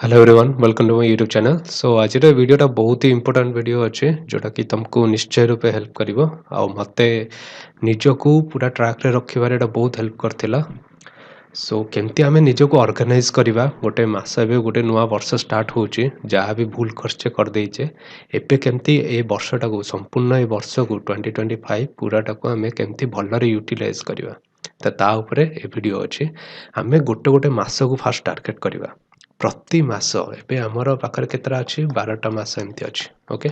Hello everyone welcome to my YouTube channel. So आज वीडियोटा बहुत ही इंपोर्टेंट वीडियो अच्छे जोटा कि तुमको निश्चय रूपे हेल्प करिवो आ मते निजको पूरा ट्रैक रे रखिबार एटा बहुत हेल्प करथिला। सो केमती आमे निजको ऑर्गेनाइज करिबा गोटे मास एबे गोटे नुवा वर्ष स्टार्ट होची जहाँ भी भूल करछे कर देइछे एबे केमती ए वर्षटा को संपूर्ण ए वर्ष को 2025 पूराटा को आमे केमती भलरे यूटिलाइज करिबा ता ऊपर ए वीडियो अच्छे। आमे गोटे गोटे मास को फास्ट टार्गेट करिबा प्रति मास एबे हमर पाखर केतरा अछि 12टा मास एमती अछि। ओके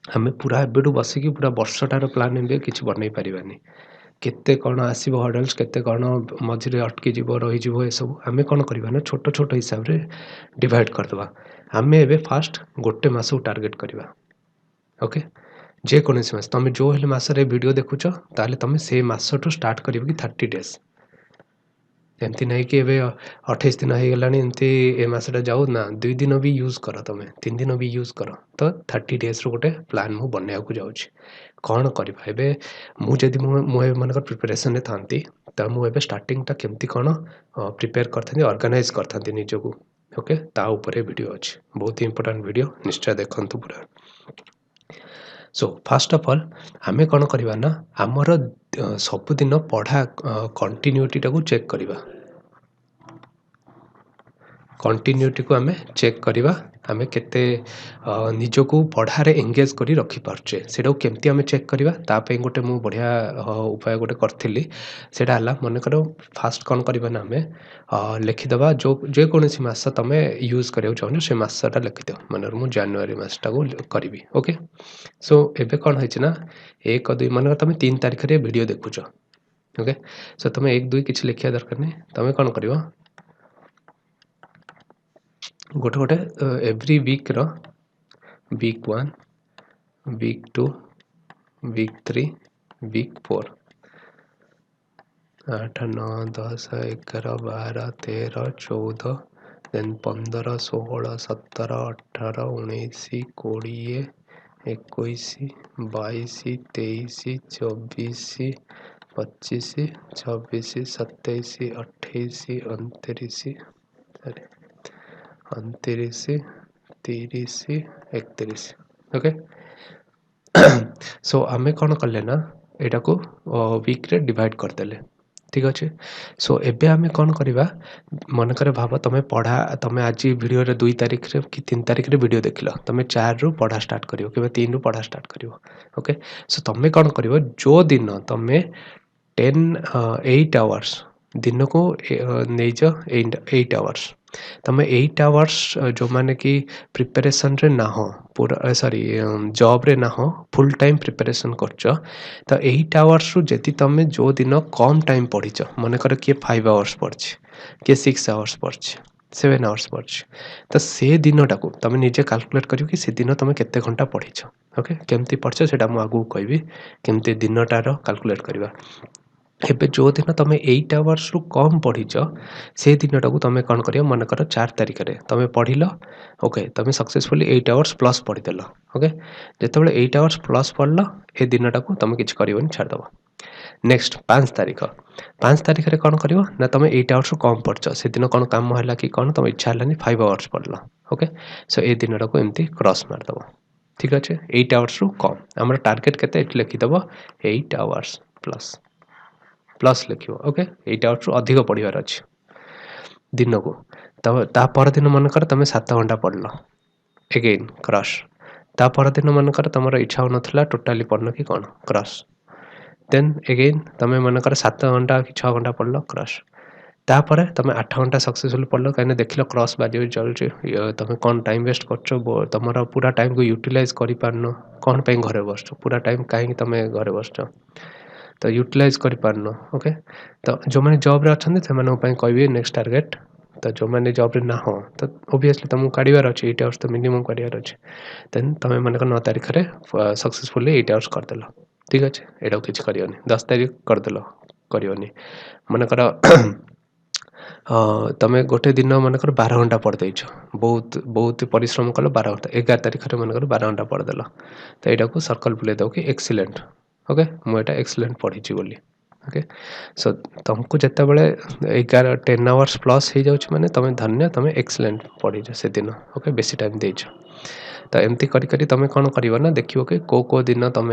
हमें पूरा एबेडू बसिकी पूरा वर्षटार प्लान एबे किछि बनै परिबानी केते कोन आसीबो हर्डल्स केते कोन मझिरे अटकी जीवो रहि जीवो ए सब हमें कोन करबा ना छोट छोट हिसाब रे डिवाइड कर दबा। हमें एबे फास्ट गोटे मास को टारगेट करिबा। ओके जे कोनसी मास तमे जो हेले मास रे वीडियो देखुछ ताले तमे से मास टू स्टार्ट करिबो कि 30 डेज एमती नहीं कि एबे 28 दिन हो गलानी एमती ए मासटा जाऊ ना 2 दिन भी यूज कर तमे 3 दिन भी यूज कर तो 30 डेज रो गोटे प्लान मु बनेया को जाउछि कोन करबा एबे मु जदी मु मानकर प्रिपरेशन रे थांती त मु एबे स्टार्टिंग ता केमती कोन प्रिपेयर करथांती ऑर्गेनाइज करथांती निजको। ओके ता ऊपर वीडियो अछि बहुत ही इंपोर्टेंट वीडियो निश्चय देखंतु पूरा। सो फास्ट ऑफ ऑल आमे कोन करबा ना हमर सब दिन पढ़ा कंटिन्यूटी टाको चेक करबा कंटिन्यूटी को आमे चेक करबा आमे केते निजको पढ़ारे एंगेज करी रखि पारछे सेडा केमती आमे चेक करबा ता पे गोटे मु बढ़िया उपाय गोटे करथिली सेडा हला मन करो फास्ट कोन करबा ना आमे लिखि दबा जो जे कोनसी मास तमे यूज करियो चाहनो से मासटा लिखि दो मनर मु जनवरी मासटा को करबी। ओके सो एबे कोन होइछ ना 1 2 मन तमे 3 तारिख रे वीडियो देखुछ। ओके सो तमे 1 2 किछ लिखिया दरकार नै तमे कोन करियो गोटे गोटे एवरी वीक रो week 1 week 2 week 3 week 4 8 9 10 11 12 13 14 then 15 16 17 18 19 20 21 22 23 24 25 26 27 28 29 29 30 31। Okay so आमे कोन करले ना एटा को वीक रे डिवाइड कर देले ठीक अच्छे। सो एबे आमे कोन करबा मन करे भाबो तमे पढ़ा तमे आज वीडियो रे 2 तारिख रे कि 3 तारिख रे वीडियो देखिलो तमे 4 रु पढ़ा स्टार्ट करियो कि 3 रु पढ़ा स्टार्ट करियो। ओके सो तमे कोन करियो जो दिन तमे 8 आवर्स दिन को नै जो 8 आवर्स तमे 8 आवर्स जो माने कि प्रिपरेशन रे ना हो पूरा सॉरी जॉब रे ना हो फुल टाइम प्रिपरेशन करछ तो 8 आवर्स रु जति तमे जो दिन कम टाइम पढ़िछ माने कर के 5 आवर्स पढ़छ के 6 आवर्स पढ़छ 7 आवर्स पढ़छ तो से दिनटा को तमे निजे कैलकुलेट करियो कि से दिन तमे केते घंटा पढ़िछ। ओके केमती पढ़छ सेटा मु आगु कहबी केमती दिनटार कैलकुलेट करबा। एबे जो दिन तमे 8 आवर्स रु कम पढ़िछ से दिनटा को तमे कोन करियो मन कर 4 तारिख रे तमे पढ़िलो। ओके तमे सक्सेसफुली 8 आवर्स प्लस पढ़ी देलो। ओके जेतेबेले 8 आवर्स प्लस पढ़लो ए दिनटा को तमे किछ करियोनी छाड़ दबो। नेक्स्ट 5 तारिख रे कोन करियो ना तमे 8 आवर्स कम पढ़छ से दिन कोन काम होला कि कोन तमे इच्छा हलानी 5 आवर्स पढ़लो। ओके सो ए दिनटा को एमती क्रॉस मार दबो ठीक अछि। 8 आवर्स रु कम हमर टारगेट केते एट लिखि दबो 8 आवर्स प्लस प्लस लिखियो। ओके 8 आवर्स रु अधिक पढ़िबार अछि दिन को ता पर दिन मन कर तमे 7 घंटा पढ़लो अगेन क्रॉस ता पर दिन मन कर तमरो इच्छा होनथला टोटली पढ़नो कि कोन क्रॉस देन अगेन तमे मन कर 7 घंटा कि 6 घंटा पढ़लो क्रॉस तापर तमे 8 घंटा सक्सेसफुल पढ़लो कने देखिलो क्रॉस बाजी चलछ तमे कोन टाइम वेस्ट करछो तमरो पूरा टाइम को यूटिलाइज करि पारनो कोन पे घरे बसछो पूरा टाइम काहे तमे घरे बसछो तो यूटिलाइज करि पारनो। ओके तो जो माने जॉब रे अछन से माने उपाय कहबी नेक्स्ट टारगेट तो जो माने जॉब रे ना हो तो ऑब्वियसली तुमको काढिबार अछि 8 आवर्स तो मिनिमम काढिबार अछि देन तमे माने 9 तारिख रे सक्सेसफुली 8 आवर्स कर देलो ठीक अछि। एडा किछ करियोनी 10 तारिख कर देलो करियोनी माने कर तमे गोटे दिन मन कर 12 घंटा पढ़ दैछ बहुत बहुत परिश्रम कलो 12 घंटा 11 तारिख रे मन कर 12 घंटा पढ़ देलो तो एडा को सर्कल बुले दो कि एक्सीलेंट। ओके मु एटा एक्सीलेंट पढ़ी छी बोली ओके सो तुमको जिते बड़े 10 आवर्स प्लस हो जाऊँ मैंने तुम धन्य तुम एक्सीलेंट पढ़ीच से दिन ओके बेसी टाइम देच तो एमती करी तुम कौन कर ना देखो कि को दिन तुम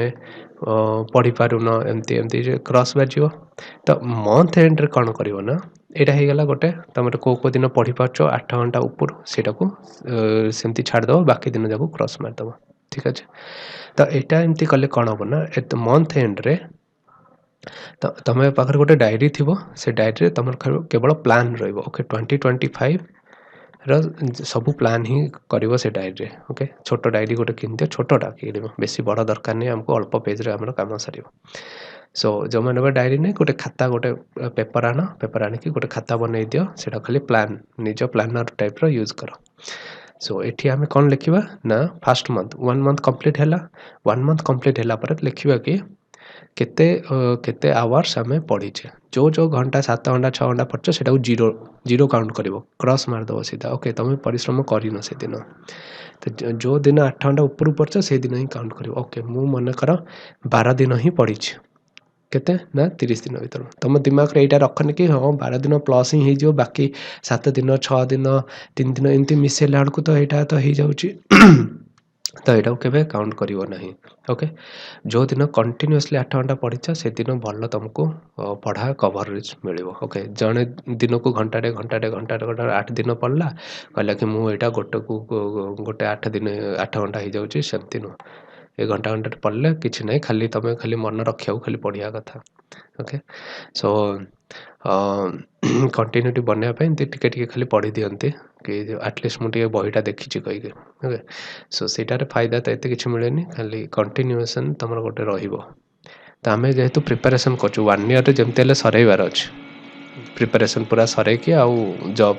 पढ़ी पारुन एमती एमती क्रॉस बाज तो मंथ एंड रे कौन कर ना यहाँ होगला गोटे तुम को दिन पढ़ी पार्छ 8 घंटा ऊपर सेटा को सेमती छाड़देव बाकी दिन जाक क्रॉस मारदेव ठीक अच्छे तो यहाँ एमती कले कौन हम ना मंथ एंड रे तो तुम पाखे गोटे डायरी थी से डायरी तुम केवल प्लान रोके 2025 सब प्लान ही कर से डायरी ओके छोट डायरी गोटे किन दियो छोटा कि बेसी बड़ दरकार नहीं आमको अल्प पेज आम कम सार सो जो मैंने डायरी नहीं गोटे खाता गोटे पेपर आनिकी गोटे खाता बनई दियो से खाली प्लान निज प्लानर टाइप यूज कर सो एठी आमे कौन लिखा ना फास्ट मंथ 1 मंथ कंप्लीट है 1 मंथ कंप्लीट है लिखा कि केते केते आवर्स आम पढ़ीचे जो घंटा 7 घंटा 6 घंटा पढ़ से जीरो जीरो काउंट कर क्रॉस मारदेव सीधा ओके तुम परिश्रम कर से दिन तो जो दिन 8 घंटा ऊपर पढ़ से दिन ही काउंट कर ओके मु मन कर 12 दिन ही पढ़ी केते ना 30 दिन भर तुम दिमाग रे यहाँ रखनी कि हाँ 12 दिन प्लस ही हो बाकी 7 दिन 6 दिन 3 दिन एमती मिसेला बेलू तो यहाँ तो हो जाऊँगी तो यहाँ के काउंट कर ओके जो दिन कंटिन्यूअसली 8 घंटा पढ़ीच से दिन भल तुमको पढ़ा कवरेज मिल ओके जड़े दिन को घंटे घंटे घंटे 8 दिन पढ़ला कहला कि मुझे गोटे को गोटे 8 दिन 8 घंटा हो जाऊँगी सेमती नुह 1 घंटा घंटे पढ़ले किसी ना खाली तुम खाली मन रखा खाली पढ़िया कथा ओके सो कंटिन्यूटी बनवाई टे खाली पढ़ी दिखती कि आटलिस्ट मुझे बहीटा देखी कहीकि ओके सो सीटार फायदा तो ये कि मिले खाली कंटिन्यूएसन तुम गोटे तो आम जेहेतु प्रिपेरेसन कर 1 ईयर जमती सरईबार अच्छे प्रिपेरेसन पूरा सरईकी आउ जॉब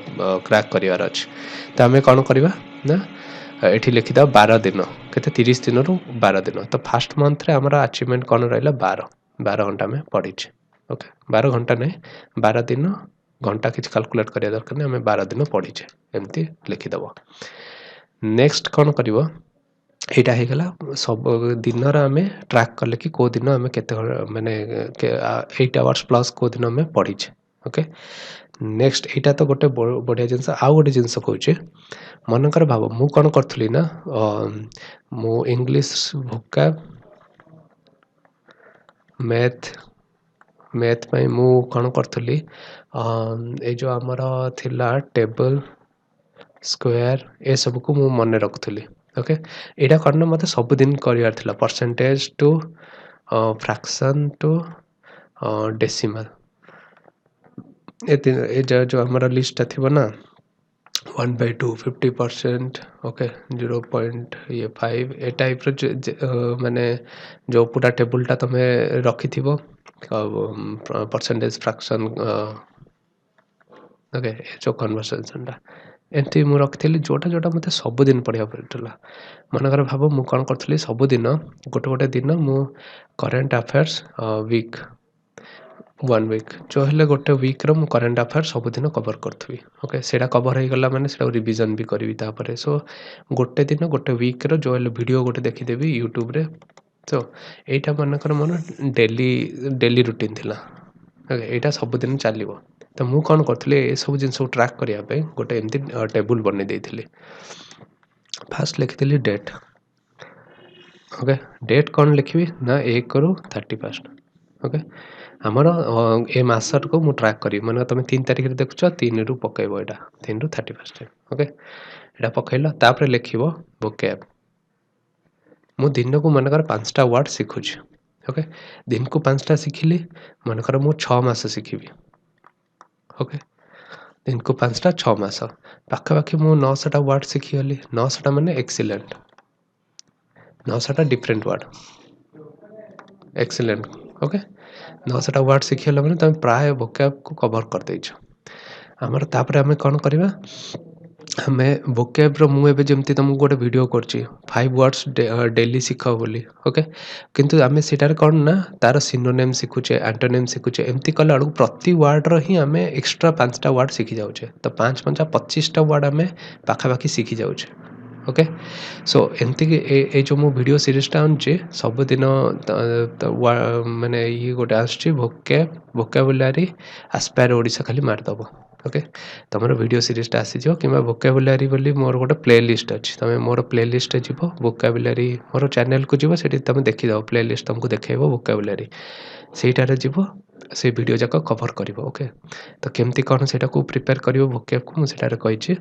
क्रैक करार अच्छे तो आम कौन करवा ना ये लिखिद 12 दिन के 30 दिन रु 12 दिन तो फास्ट मंथ रे आमर अचीवमेंट कौन रहा 12 घंटा में पढ़ीचे ओके 12 घंटा नहीं 12 दिन घंटा किसी कैलकुलेट करिया दरकार नहीं आम 12 दिन पढ़ीचे एमती लिखिदेव नेक्स्ट कौन कर यहाँ होगला सब दिन आम ट्रैक कले कि कौ दिन आम के माने 8 आवर्स प्लस कौ दिन आम पढ़ीचे ओके नेक्स्ट यहाँ तो गोटे बढ़िया जिनस आउ गोटे जिनस कहे मनकर भाव मु कौन करी ना मु इंग्लिश वोकाब मैथ पाई मु कौन करी ये जो आमर थिला टेबल स्क्वायर ए सब को मु मन रखुली ओके यहाँ करना मत सब दिन कर percentage to fraction to decimal ये जो हमारा लिस्ट थी ना 1/2 50% ओके 0.5 ए टाइप माने जो पूरा टेबुलटा तुम रखि थी परसेंटेज फ्रैक्शन ओके जो कन्वर्सेशनटा एमती मुझे रखी जोटा जोटा मत सबुदिन पढ़ा पड़ा मनकर भाव मु कौन करी सबुदिन गोटे गोटे दिन मु करेन्ट अफेयर्स वीक 1 वीक जो है गोटे वीक्र मु करेन्ट अफेयर सबुदिन कवर करी ओके से कवर हो गला मैंने से रिविजन भी करी सो गोटे दिन गोटे वीक्र जो है वीडियो गोटे देखीदेवी यूट्यूब रे तो यहाँ मनकर मन डेली रूटीन थिला ओके यहाँ सबुदिन चलो तो मु कौन करी ये सब जिन ट्रैक करने गोटे एमती टेबुल बन देती फास्ट लिखी डेट ओके डेट कौन लिखी ना 1 ରୁ 31 ओके आमर ए मसट को मु ट्रैक करी मैंने तुम 3 तारिख देखुच 3 ରୁ पकईब यहाँ 3 ରୁ 31 ओके यहाँ पकईल तापर लिख वोकैब मु दिन को मनकर 5टा वर्ड शिखुची ओके दिन को 5टा शिखिली मनकर मु 6 मास शिखी ओके दिन को 5टा 6 मास पाखापाखि मु 900टा वर्ड शिखीगली 900टा माने एक्सीलेंट 900टा डिफरेंट वर्ड एक्सीलेंट ओके 900टा वर्ड शिखीगला मैंने तुम प्राय वोकैब को कवर कर देछ आमर तापर आम कौन करवा आम वोकैब्र मुझे जमती तुमको गोटे वीडियो करची 5 वर्ड्स डेली शिख बोली ओके किंतु आम सीटार कौन ना तार सिनोनेम शिखुचे एंटोनेम शिखुचे एमती कला बेलू प्रति वर्ड ही आम एक्सट्रा 5टा वर्ड शिखी जाऊे तो 5 × 5 = 25टा वर्ड आम पाखापाखि शिखी जाऊे ओके सो एमती कि जो मो वीडियो सीरीजटा आनुचे सबुदिन माने ये गोटे आसुची वोकाबुलारी आस्पायर ओडिशा खाली मारदब ओके तुम वीडियो सीरीजटा आसीज कि वोकाबुलारी बोली मोर गोटे प्ले लिस्ट अच्छी तुम मोर प्ले लिस्ट जीव वोकाबुलारी मोर चैनल को जीव से तुम देखीद प्ले लिस्ट तुमको देखेब वोकाबुलारी सेटार जीव से वीडियो जाक कवर कर ओके तो केमती कौन से प्रिपेयर कर वोकेब को मुझे कही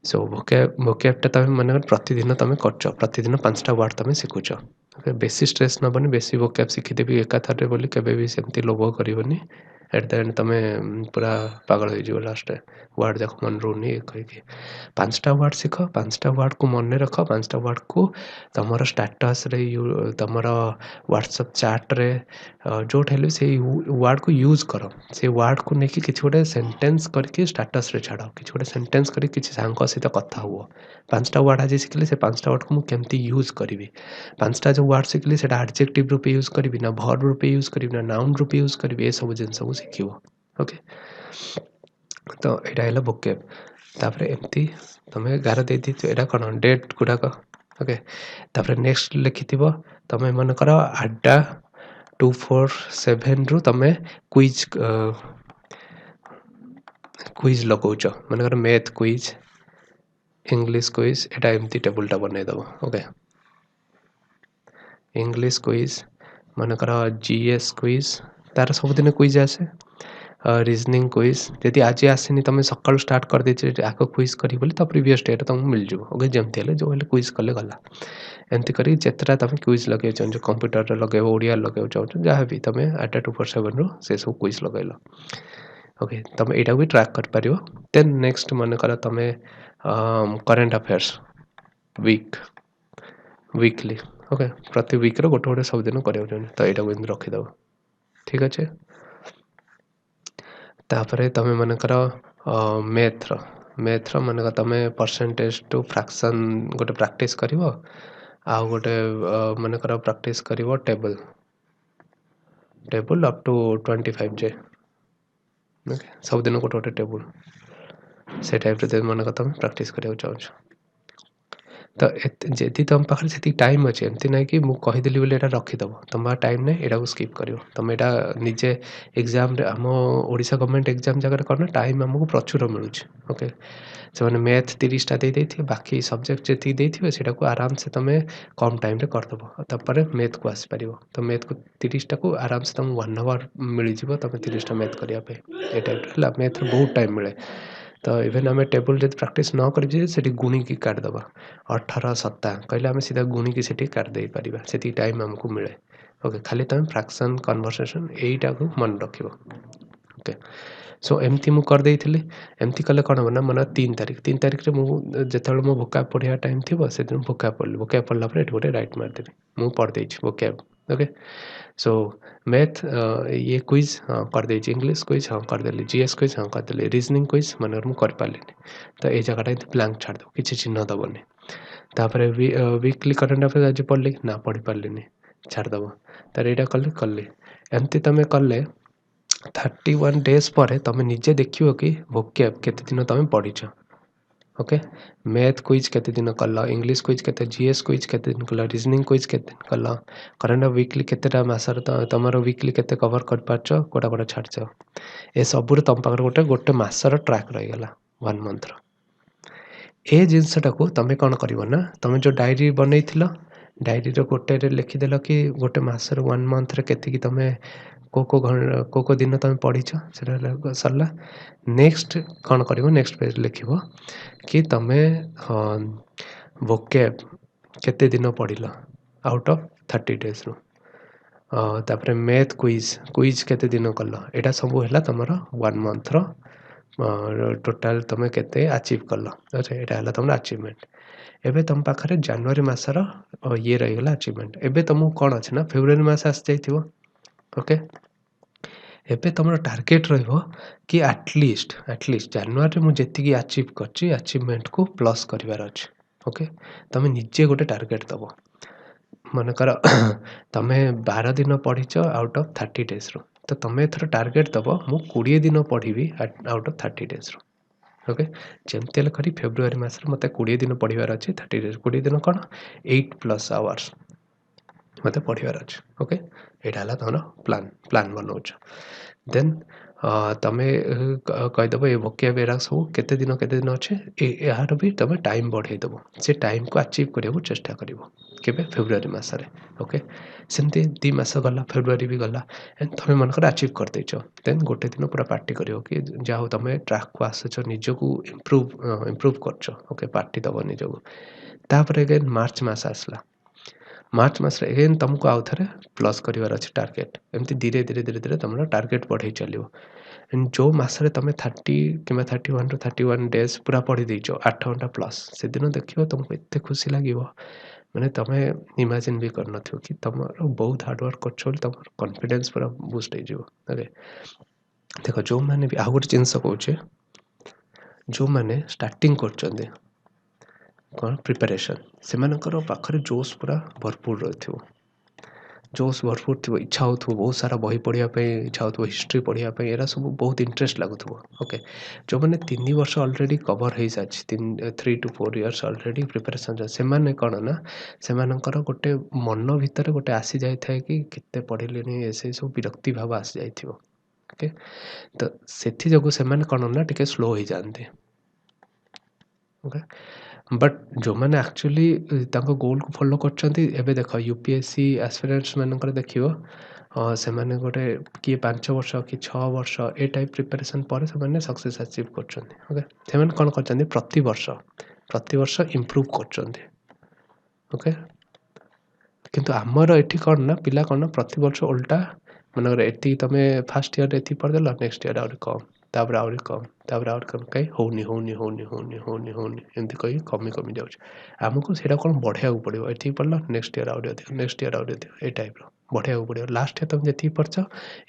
सो वोकेबटा तुम मन प्रतिदिन तुम कर प्रतिदिन 5टा वर्ड तुम शिखुच ओके बेसी स्ट्रेस नबनी बेसी वोकेब शिखिदेवी एकाथर बोली केबे सेमती लोभ करनी एट द एंड तुम पूरा पागल हो लास्ट वर्ड जाक मन रोनी कहीकि 5टा वर्ड शिख 5टा वर्ड को मन रख 5टा वर्ड को तुम स्टाटस रे तुम व्हाट्सएप चैट रे जो से वर्ड को यूज कर से वर्ड को लेकिन किसी गोटे सेंटेंस करके स्टाटस रे छाड़ किसी गोटे सेंटेंस कर किसी सांग सहित कथा हुआ 5टा वर्ड आज शिखिले से 5टा वर्ड को मुझे यूज करी 5टा जो वर्ड शिखिली से एडजेक्टिव रूपे यूज करी ना वर्ब रूपे यूज करी ना नाउन रूपे यूज करी ये सब जिन को शिखिब ओके तो यहाँ है वोकेब तापर एमती तुम गार दे यहाँ कौन डेट गुड़ाक ओके तापर नेक्स्ट लिखि तुम मन कर आडा 247 रु तुम क्विज क्विज लगौच मनकर मैथ क्विज इंग्लिश क्विज एटा एमती टेबुलटा बनईदेव ओके इंग्लिश क्विज मनकर जीएस क्विज तार सबुदिन क्विज आसे रीजनिंग क्विज जदि आज आसनी तुम सकाल स्टार्ट कर दे आग क्विज करी तो प्रीवियस डे तुमको मिल जाओ ओके जमती है जो क्विज कले गला एमती कर जितेटा तुम क्विज लगे चाहो कंप्यूटर लगे ओडिया लगे चाहो जहाँ भी तुम 8-2-4-7 रु से सब क्विज लगेल ओके तुम यहाँ भी ट्रैक कर पार देन नेक्स्ट मन कर तुम करेन्ट अफेयर्स वीकली ओके प्रति वीक्र गोटे गोटे सबुदिन करा तो यहाँ को रखीदेव ठीक अच्छे तापर तुम मनकर मैथ्र मनकर तुम परसेंटेज टू फ्रैक्शन गोटे प्रैक्टिस कर आउ गोटे मनकर प्रैक्टिस कर टेबल अप टू 25 जे ओके सबुदिन गोटे गोटे टेबल से टाइप मनकर तुम प्रैक्टिस करा चाहो तो जदि तुम पाखे से टाइम अच्छे एमती ना कि मुझे कहीदेली बोली रखीदेव तुम टाइम ना यहाँ को स्किप कर तुम यहाँ निजे एग्जाम आम ओडिशा गवर्नमेंट एग्जाम जगह करना टाइम आमको प्रचुर मिलूँ ओके से मैंने मैथ 30टा दे बाकी सब्जेक्ट जी देते को आराम से तुम कम टाइम रे करदेव तापर मैथ को आसपार तो मैथ को 30टा को आराम से तुम 1 आवर मिल जाव तुम 30टा मैथ करने ये टाइप मैथ बहुत टाइम मिले तो इवेन आम टेबल जब प्रैक्टिस न कर गुणिकी काटिदेव 18-7 कहले आम सीधा गुणिकी से काटिदे पार से टाइम आमको मिले ओके खाली तुम फ्रैक्शन कन्वर्सेशन यहीटा को मन रख ओके सो एमती मुझे करदे एमती कले कौन हम ना मन 3 तारिख मुझे जो मो वोकाब पढ़ा टाइम थी से दिन वोकाब पढ़ला गोटे राइट मारदेवी मुझे पढ़दे वोकाब ओके सो मैथ ये क्विज हाँ करदे इंग्लिश क्विज हाँ करदेली जीएस क्विज हाँ करदेली रीजनिंग क्विज मन मुझे कर तो ये जगह ब्लैंक छाड़देव किसी चिन्ह दबनी तापर वीकली करेन्ट अफेयर्स आज पढ़ली ना पढ़ी पार्ली छाड़देव तार यहाँ कले एमती तुम कले 31 डेज पर तुम निजे देखियो कि वोकेब केते दिन तुम पढ़ीच ओके मैथ क्विज केते दिन कल इंग्लिश क्विज केते जीएस क्विज केते दिन कल रीजनिंग क्विज केते दिन कल करेन्ट वीकली केतेटा मासर तुम वीकली केते कवर कर पारछ कोटा कोटा छाड़छ ए सबुर तुम पाखर गोटे गोटे मासर ट्रैक रहीगला 1 मंथ ए जिनसटा को तुम कौन कर ना तुम जो डायरी बनई डायरी गोटे लिखिदेल कि गोटे मासर 1 मंथ केति तुम को दिन तुम पढ़ीच से सरला नेक्स्ट कौन कर नेक्स्ट पेज लिख कि तुम वोकेब केते दिन पढ़ल आउट ऑफ 30 डेज रु तापर मैथ क्विज केते दिन कल यहाँ सब है तुम 1 मंथ टोटाल तुम केते अचीव कल अच्छा यहाँ है तुम अचीवमेंट एबे तुम पाखे जनवरी मासर ये रहीगला अचीवमेंट एबे तुमको कौन अच्छे ना फेब्रुआरी मास आसी जाइए ओके एबे तुम टार्गेट रहिबो कि एटलिस्ट जनवरी मुझे जी अचीव कर अचीवमेंट को प्लस करार अच्छे ओके तुम निजे गोटे टार्गेट दब मनकर तुम 12 दिन पढ़ीच आउट ऑफ 30 डेज रु तो तुम एथर टार्गेट दब मु 20 दिन पढ़ी आउट ऑफ 30 डेज रु ओके जमती हेल्ले करी फेब्रुआरी मासरे मते 20 दिन पढ़िबार अछि 30 डेज 20 दिन कौन 8+ आवर्स मते पढ़िबार अछि ओके एटा हला तमरो प्लान बनाउछ देन तमे कहिदबो ए वोकेब एरा सब केते दिन अछि यार भी तमे टाइम बढ़ाई दबो से टाइम को अचीव करिया चेष्टा करिवो केबे फेब्रुआरी मासरे ओके सेमती 2 मास गला फेब्रुआरी भी गला एंड तमे मन कर अचीव कर दैछो देन गोटे दिन पूरा पार्टी करियो कि जाहो तमे ट्रैक को आसछो निजको इंप्रूव करछो ओके पार्टी दबो निजको तापर अगेन मार्च मास आसला मार्च मासरे अगेन तुमको आउ थरे प्लस करिवार अछि टारगेट एमती धीरे धीरे तुमरो टारगेट बढ़ई चलियो एंड जो मासरे तमे 30 किबा 31 टू 31 डेज पूरा पढ़ी दैछो 8 घंटा प्लस से दिन देखियो तुमको एते खुशी लागिवो माने तमे इमेजिन भी कर नथियो कि तमरो बहुत हार्ड वर्क करछो तमरो कॉन्फिडेंस पूरा बूस्ट हो जिवो ओके देखो जो माने भी आ गोटे जिंस कहूचे जो माने स्टार्टिंग करछन्ते कौन प्रिपरेशन से मानकर पाखरे जोश पूरा भरपूर रहिथिबो जोश भरपूर थी इच्छा हो बहुत सारा बही पढ़िया इच्छा हो हिस्ट्री पढ़िया एरा सब बहुत इंटरेस्ट लगुव ओके जो मैंने 3 वर्ष ऑलरेडी कवर हो सारी 3 to 4 years ऑलरेडी प्रिपरेशन से माने कौन ना से मानकर गोटे मन भितर गोटे आसी जाए कि केते पढ़िलेनी ऐसे सब विरक्ति भाव आसी जाइथिबो ओके तो सेथि जगो से माने कौन ना टिके स्लो हो जाते ओके बट जो मैंने एक्चुअली गोल को फॉलो कर देख यूपीएससी एस्पिरेंट्स मानकर देखियो से माने गोटे किए 5 वर्ष कि 6 वर्ष ए टाइप प्रिपरेशन पर से माने सक्सेस अचीव करछन्ते ओके से माने कोन करछन्ते प्रति वर्ष इंप्रूव करछन्ते ओके किंतु आमर एठी कोन ना पिला कोन ना प्रति वर्ष उल्टा मानकर एठी तमे फर्स्ट ईयर एठी पढ़ देला नेक्स्ट ईयर आउरी कम तापर आउरी कम कहीं होनी एमती कहीं कमी जाऊँ आमको सेटा कौन बढ़िया पड़ो ये पढ़ल नेक्स्ट ईयर आउरी अधिक नेक्स्ट ईयर आउरी अधिक ए टाइप बढ़िया पड़ो लास्ट ईयर तुम जी पढ़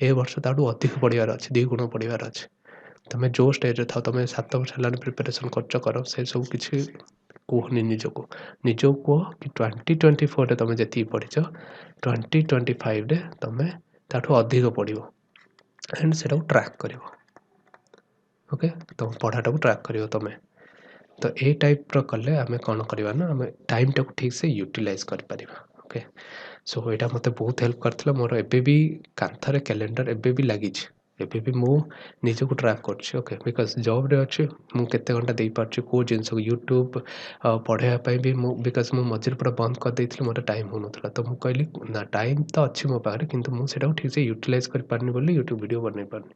ए वर्ष ताठू अधिक पढ़ार अच्छे 2 गुण पढ़ार अच्छे तुम जो स्टेज था तुम 7 वर्ष है प्रिपरेशन कर से सब किसी कहनी निजको कह कि 2024 तुम जी पढ़ीच 2025 तुम ताठू अधिक पढ़ एंड से ट्रैक कर ओके तुम पढ़ाटा को ट्रैक करियो तुम तो ए टाइप कले आम कौन करवा ना आम टाइम टाक ठीक से यूटिलाइज कर पारिबा ओके सो यहाँ मत बहुत हेल्प करथिला मोर एबे भी कांथरे कैलेंडर एबे भी लगी एबे भी मु निजको ट्रैक करछि ओके बिकॉज जॉब रे अछि मु केते घंटा देई पारछि को जिंस यूट्यूब पढ़ाया पई भी मु बिकॉज मु मझिर पूरा बंद कर देइथिले मोर टाइम हो नथला तो मु कहली ना टाइम तो अछि मो पाखरे किंतु मु सेटा ठीक से यूटिलाइज कर पारनी बोली यूट्यूब वीडियो बनै पारनी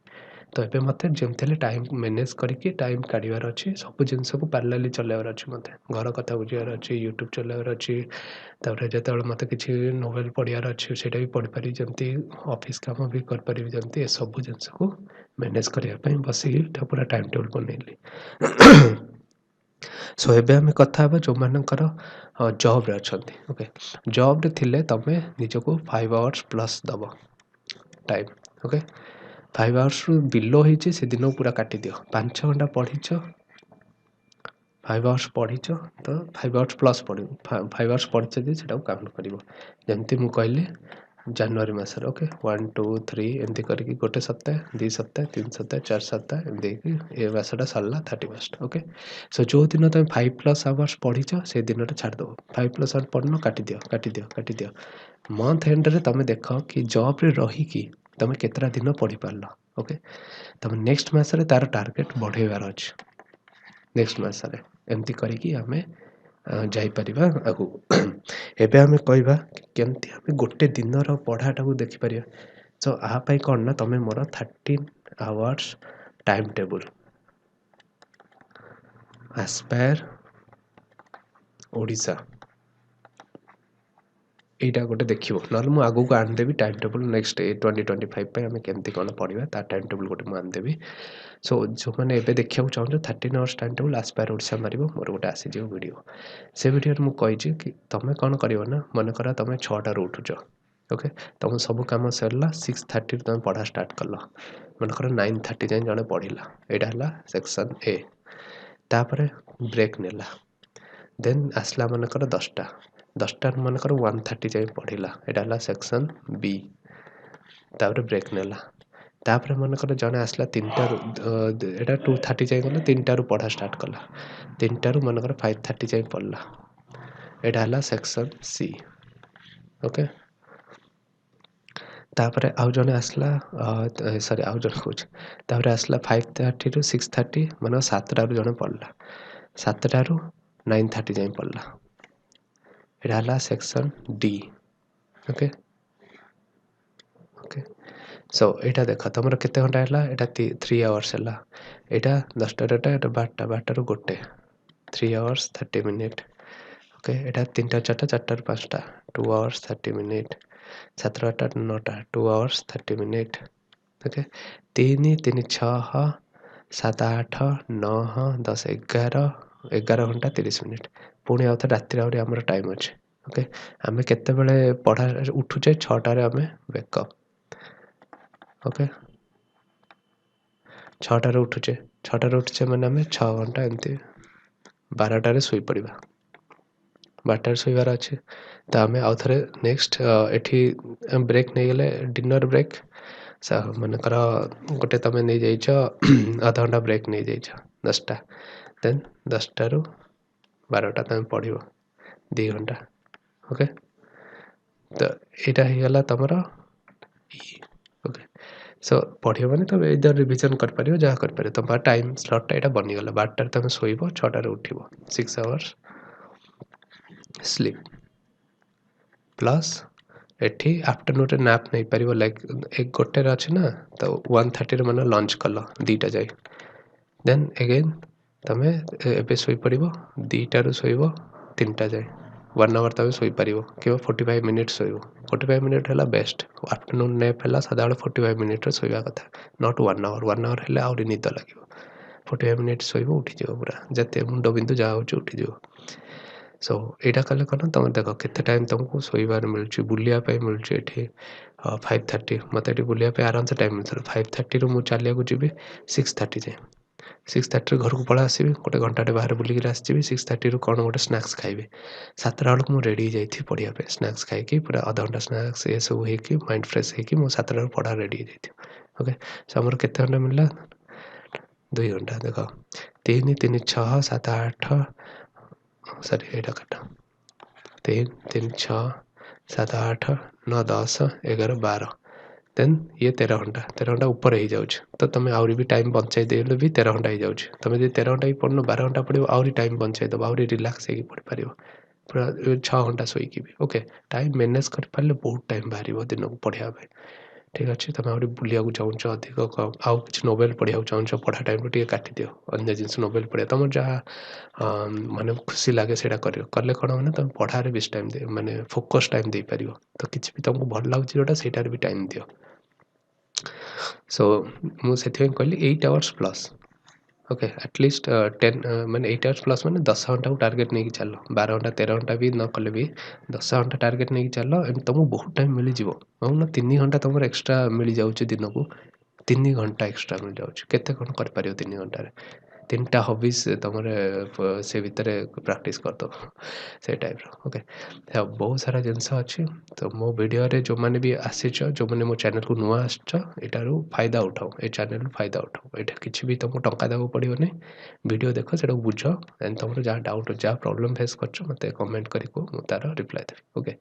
तो ये मत जमी टाइम मैनेज करके टाइम काढ़ार अच्छे सब जिनस को पैरेलली चलाइबार अच्छे मत घर कथा बुझार अच्छे यूट्यूब चलाइबार अच्छे तापर जो मत कि नोवेल पढ़ार अच्छे से भी पढ़ी पारि जमी ऑफिस काम भी करें जमी सब जिनस को मैनेज करने बसिक पूरा टाइम टेबल बनैली सो एबे आम कथा जो मानकर जॉब रे अच्छे ओके जॉब रे थिले तमे निजको 5 hours प्लस दब टाइम ओके 5 hours रु बिलो होइचे से दिन पूरा काटी दियो 5 घंटा पढ़ीच 5 hours पढ़ीच तो 5 hours प्लस पढ़ 5 hours पढ़ीच जे सेटा काउंट करिवो जमती मु कहली जनवरी मासर ओके 1 2 3 एमती करके गोटे सप्ताह 2 सप्ताह 3 सप्ताह 4 सप्ताह एमती ए मासटा सरला 31 ओके सो जो दिन तुम 5+ hours पढ़ीच से दिन छाड़ दो 5+ hours पढ़न काटी दियो मंथ एंड रे तुम देख कि जॉब रे रही कि तुम केतरा दिन पढ़ी पारल ओके तुम नेक्स्ट मासरे तार टार्गेट बढ़ेबार अछि नेक्स्ट मासरे एमती करिकी आमे जाइपर आगू एबे आमे कहवा केमती आमे गोटे दिन पढ़ाटा को देखि पारिया सो आपाई कौन ना तुम मोर 13 hours time table Aspire Odisha एटा गोटे देखियो ना मु आगू को आनदेवी टाइम टेबल नेक्स्ट 2025 आम केमती कौन पढ़ा तार टाइम टेबल गोटे मुझे आनदेवी सो जो मैंने एबे देखा चाहूँ 13 hours time table Aspire Odisha मार मोर गोटे आसीज वीडियो से वीडियो मुझे कि तुम कौन कर ना मन कर तुम 6 उठुच ओके तुम सब कम सरला 6:30 तुम पढ़ा स्टार्ट कल मनकर 9:30 जाए जड़े पढ़ला यहाँ है सेक्शन ए तापर ब्रेक नेला देन आसला मनकर 10टा मनकर 1:30 जाए पढ़ला यहाँ है सेक्शन बी तापर ब्रेक नेला तापर मनकर जड़े आसला 3टारू एटा 2:30 जाए गला 3टारू पढ़ा स्टार्ट कला 3टारू मनकर 5:30 जाए पढ़ला एटा हला सेक्शन सी ओके तापर आउ जने आसला सॉरी आउ जने कुछ तापर आसला 5:30 टू 6:30 मन 7टारू जने पढ़ला 7टारू 9:30 जाए पढ़ला एटा हला section D okay okay so एटा देख तुम केते घंटा है एटा 3 आवर्स है एटा 10टा एटा 12टा रू गोटे 3 आवर्स 30 मिनिट ओके एटा 3टा 4टा 4टा रू 5टा 2 आवर्स 30 मिनिट 7टा 8टा 9टा 2 आवर्स 30 मिनिट ओके 3 3 6 7 8 9 10 11 घंटा 30 मिनिट पुणी आउ थे राति आम टाइम अच्छे ओके आम केते बेले पढ़ा उठुचे 6टारे आम वेकअप ओके 6टारे उठुचे मैंने आम 6 घंटा एमती 12टारे शोई पड़ा 12टारे शोबार अच्छे तो आम आउ थे नेक्स्ट एठी ब्रेक नहीं गले डिनर ब्रेक मनकर गोटे तुम नहीं जाइछ आधा घंटा ब्रेक नहीं जाइछ 10टा देन 10टारू 12टा तुम पढ़ 2 घंटा ओके तो यहाँ हो गला तुम ओके सो पढ़ मैंने तुम इधर रिविजन कर जहाँ कर तुम टाइम स्लॉटा यहाँ बनीगला 12टार तुम शोब 6टार उठ 6 आवर्स स्लीप प्लस एठी आफ्टरनून नैप नहीं पार लाइक एक गोटे अच्छे ना तो 1:30 मैंने लंच कल 2टा जाए देन अगेन तुम एवं शोपड़ 2टारू शोब 3टा जाए 1 आवर तुम शोपार कि 45 मिनिट शोब 45 मिनिट है बेस्ट आफ्टरनून नैप है सदा 45 मिनिट शोवा कथा नट 1 आवर 1 आवर है आहरी निद लगे 45 मिनिट शोब उठीज पूरा जिते मुंड बिंदु जहाँ हो उठीज सो यहाँ कले कौन तुम देख केते टाइम तुमको शोबार मिलूँ बुलापी मिलूँ ये 5:30 मत ये बुलापी आराम से टाइम मिलता 5:30 मुझे चलिया जी 6:30 जाए 6:30 घर को पड़ा आसबि गोटे घंटे बाहर बुलिक आसबि 6:30 कौन गोटे स्नाक्स खाइबे 7टा बेलू मुझे रेडी जाइए पढ़ाई स्नाक्स खाई पूरा आधा घंटा स्नाक्स ये सब हो माइंड फ्रेश हो 7टा पढ़ा रेडी जाइए ओके सो आमर केते घंटा मिलला 2 घंटा देख 3 3 6 7 8 सॉरी यहाँ काट 3 3 6 7 8 9 10 11 12 देन ये 13 घंटा ऊपर हो जाऊँ तो तुम आहरी भी टाइम बचाई देले भी 13 घंटा हो जाऊँ तुम जो 13 घंटा ही पढ़न 12 घंटा पढ़ो आहरी टाइम बचाई दब आहरी रिलैक्स हो पढ़ पार पूरा 6 घंटा शोकी भी ओके टाइम मैनेज कर पारे बहुत टाइम बाहर दिन को पढ़ा ठीक अच्छे तुम आहरी बुलिया चाहूँ अधिक आउ कि नोवेल पढ़ा चाहूँ पढ़ा टाइम टे काटी दियो अन्य जिन नोवेल पढ़ा तुम जहाँ माने खुशी लगे से कले कौन मैंने तुम पढ़ारे बेस टाइम दे माने फोकस टाइम दे पार तो किसी भी तुमको भल लगुच जोटा से भी टाइम दियो सो मुझे कहली 8 आवर्स प्लस ओके एटलिस्ट 10 मैंने 8 आवर्स प्लस मैंने 10 घंटा को टार्गेट नहीं चल 12 घंटा 13 घंटा भी न कले भी 10 घंटा टार्गेट नहीं चल एंड तुमको बहुत टाइम मिल जाव भावना 3 घंटा तुम एक्सट्रा मिल जाऊँ दिन को 3 घंटा एक्सट्रा मिल जाऊँ केते कौन कर 3 घंटे 3टा हॉबीज तुम से भितर प्रैक्टिस कर दो से टाइप ओके बहुत सारा जिनस अच्छी तो मो वीडियो रे जो मैंने भी आसीच जो मैंने मो चैनल को नुआ आसटार फायदा उठाओ ये चैनल फायदा उठाओ ये किसी भी तुमको टंका देवा पड़ो नहीं वीडियो देख से बुझ एंड तुम जहाँ डाउट जहाँ प्रॉब्लम फेस कर मत कमेंट करो मुझे तार रिप्लाई देवी ओके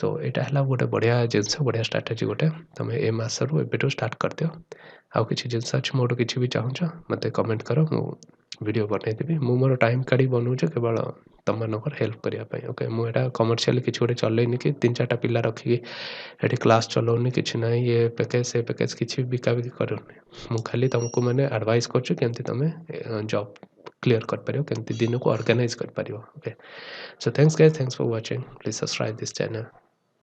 सो यहाँ है गोटे बढ़िया जिनस बढ़िया स्ट्राटेजी गोटे तुम ए मसरू एबेठू स्टार्ट कर दियो आउ किसी जिनस अच्छे मोटू किसी भी चाहूँ मत कमेंट कर वीडियो बनईदेवी मु मोर टाइम काढ़ी बनाऊे केवल तुम मानकर हेल्प करने ओके मुझे कमर्शियल किसी गोटे चलैनि कि 3-4टा पिला रखिकी ये क्लास चलाऊनी कि ना ये पैकेज से पैकेज किसी बिकाबिकी करूनी मु खाली तुमको मैंने एडवाइस करमती तुम जॉब क्लीयर कर केमती दिन को ऑर्गेनाइज कर okay so thanks guys thanks for watching please subscribe this channel